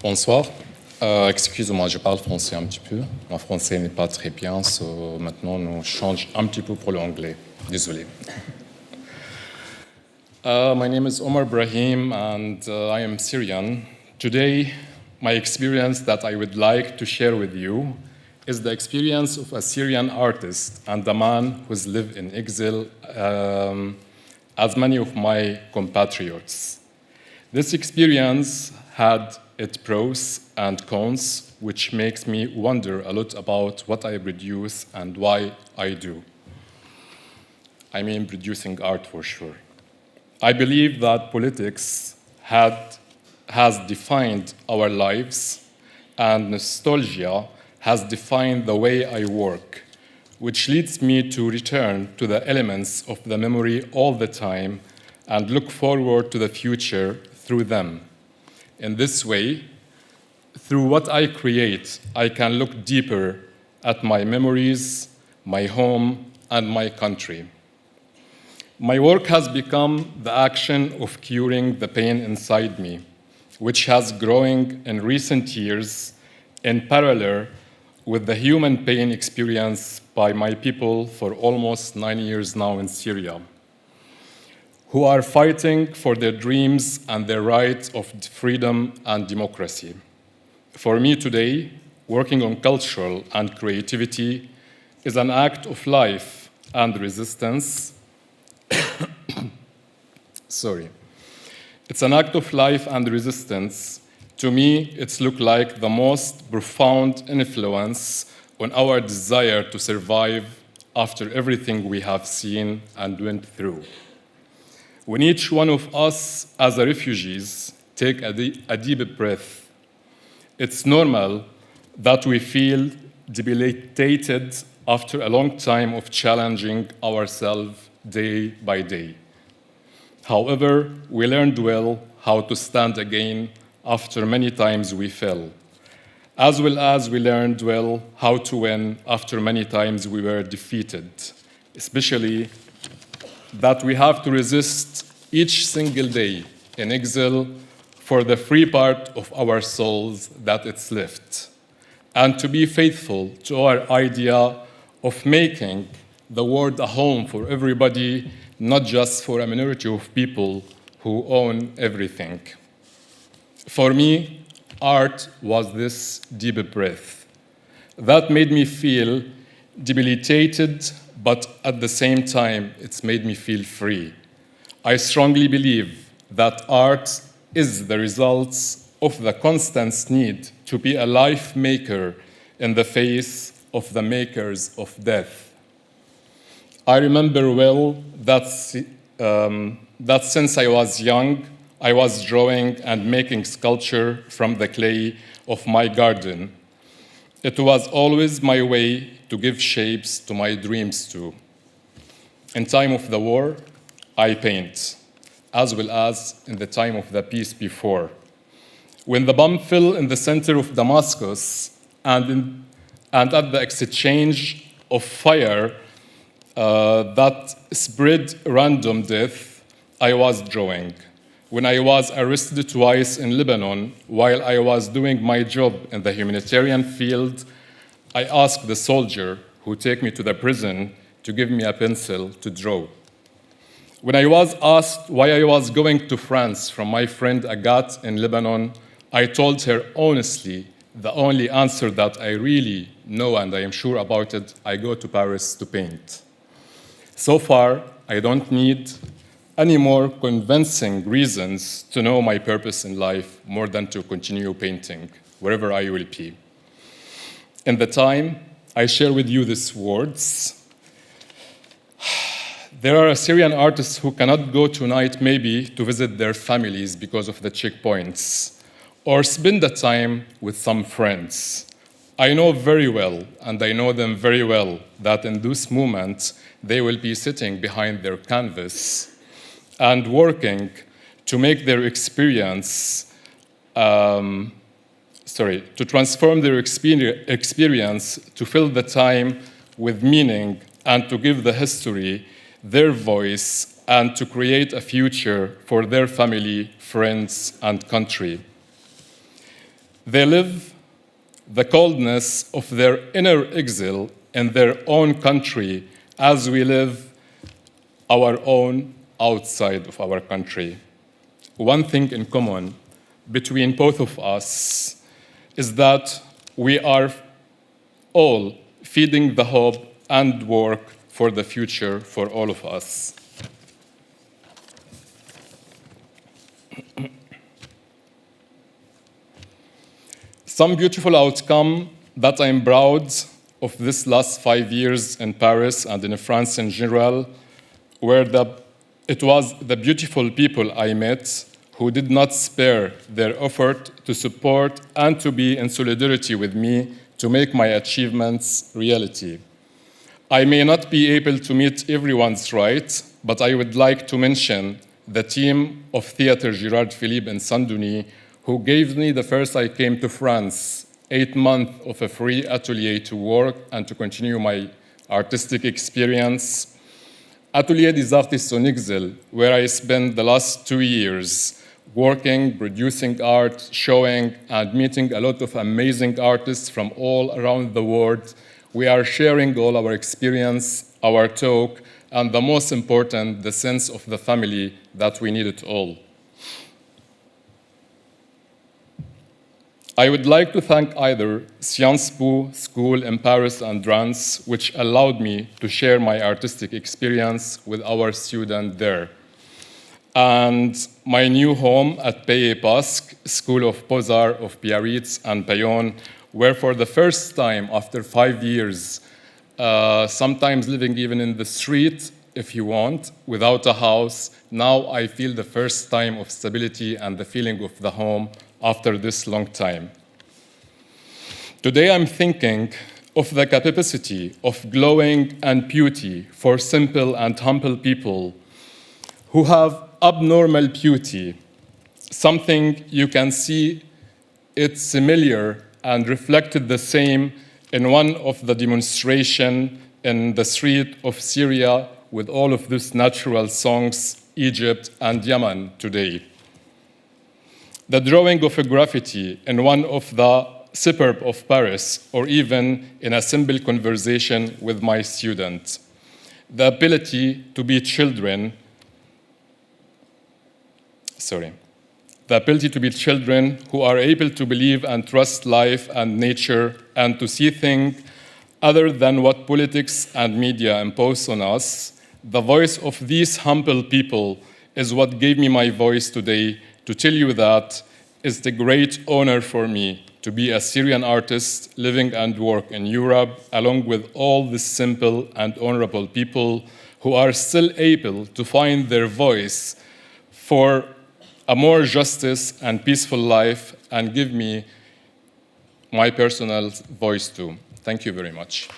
Bonsoir. Excuse-moi, je parle français un petit peu. Mon français n'est pas très bien, so maintenant on change un petit peu pour l'anglais. Désolé. My name is Omar Ibrahim and I am Syrian. Today, my experience that I would like to share with you is the experience of a Syrian artist and a man who's lived in exile as many of my compatriots. This experience had its pros and cons, which makes me wonder a lot about what I produce and why I do. I mean, producing art for sure. I believe that politics has defined our lives, and nostalgia has defined the way I work, which leads me to return to the elements of the memory all the time and look forward to the future through them. In this way, through what I create, I can look deeper at my memories, my home, and my country. My work has become the action of curing the pain inside me, which has grown in recent years in parallel with the human pain experienced by my people for almost 9 years now in Syria, who are fighting for their dreams and their right of freedom and democracy. For me today, working on cultural and creativity is an act of life and resistance. It's an act of life and resistance. To me, it's looked like the most profound influence on our desire to survive after everything we have seen and went through. When each one of us, as refugees, take a deep breath, it's normal that we feel debilitated after a long time of challenging ourselves day by day. However, we learned well how to stand again after many times we fell, as well as we learned well how to win after many times we were defeated, especially that we have to resist each single day in exile for the free part of our souls that it's left, and to be faithful to our idea of making the world a home for everybody, not just for a minority of people who own everything. For me, art was this deep breath that made me feel debilitated, but at the same time, it's made me feel free. I strongly believe that art is the result of the constant need to be a life maker in the face of the makers of death. I remember well that since I was young, I was drawing and making sculpture from the clay of my garden. It was always my way to give shapes to my dreams too. In time of the war, I paint, as well as in the time of the peace before. When the bomb fell in the center of Damascus and at the exchange of fire that spread random death, I was drawing. When I was arrested twice in Lebanon while I was doing my job in the humanitarian field, I asked the soldier who took me to the prison to give me a pencil to draw. When I was asked why I was going to France from my friend Agathe in Lebanon, I told her honestly the only answer that I really know and I am sure about it, I go to Paris to paint. So far, I don't need any more convincing reasons to know my purpose in life more than to continue painting, wherever I will be. In the time, I share with you these words. There are Syrian artists who cannot go tonight maybe to visit their families because of the checkpoints, or spend the time with some friends. I know very well, and I know them very well, that in this moment, they will be sitting behind their canvas and working to make their experience, to transform their experience, to fill the time with meaning, and to give the history their voice, and to create a future for their family, friends, and country. They live the coldness of their inner exile in their own country as we live our own outside of our country. One thing in common between both of us is that we are all feeding the hope and work for the future for all of us. Some beautiful outcome that I'm proud of this last 5 years in Paris and in France in general it was the beautiful people I met who did not spare their effort to support and to be in solidarity with me to make my achievements reality. I may not be able to meet everyone's right, but I would like to mention the team of Theatre Girard Philippe in Saint-Denis, who gave me the first I came to France, 8 months of a free atelier to work and to continue my artistic experience. Atelier des Artistes en Exil, where I spent the last 2 years working, producing art, showing, and meeting a lot of amazing artists from all around the world. We are sharing all our experience, our talk, and the most important, the sense of the family that we need it all. I would like to thank either Sciences Po School in Paris and Reims, which allowed me to share my artistic experience with our students there, and my new home at Pays Basque, School of Beaux-Arts of Biarritz and Bayonne, where for the first time after 5 years, sometimes living even in the street, if you want, without a house, now I feel the first time of stability and the feeling of the home after this long time. Today I'm thinking of the capacity of glowing and beauty for simple and humble people who have abnormal beauty, something you can see it's similar and reflected the same in one of the demonstrations in the street of Syria with all of these natural songs, Egypt and Yemen today. The drawing of a graffiti in one of the suburbs of Paris, or even in a simple conversation with my students. The ability to be children who are able to believe and trust life and nature and to see things other than what politics and media impose on us. The voice of these humble people is what gave me my voice today to tell you that it's the great honor for me to be a Syrian artist living and work in Europe, along with all the simple and honorable people who are still able to find their voice for a more justice and peaceful life and give me my personal voice too. Thank you very much.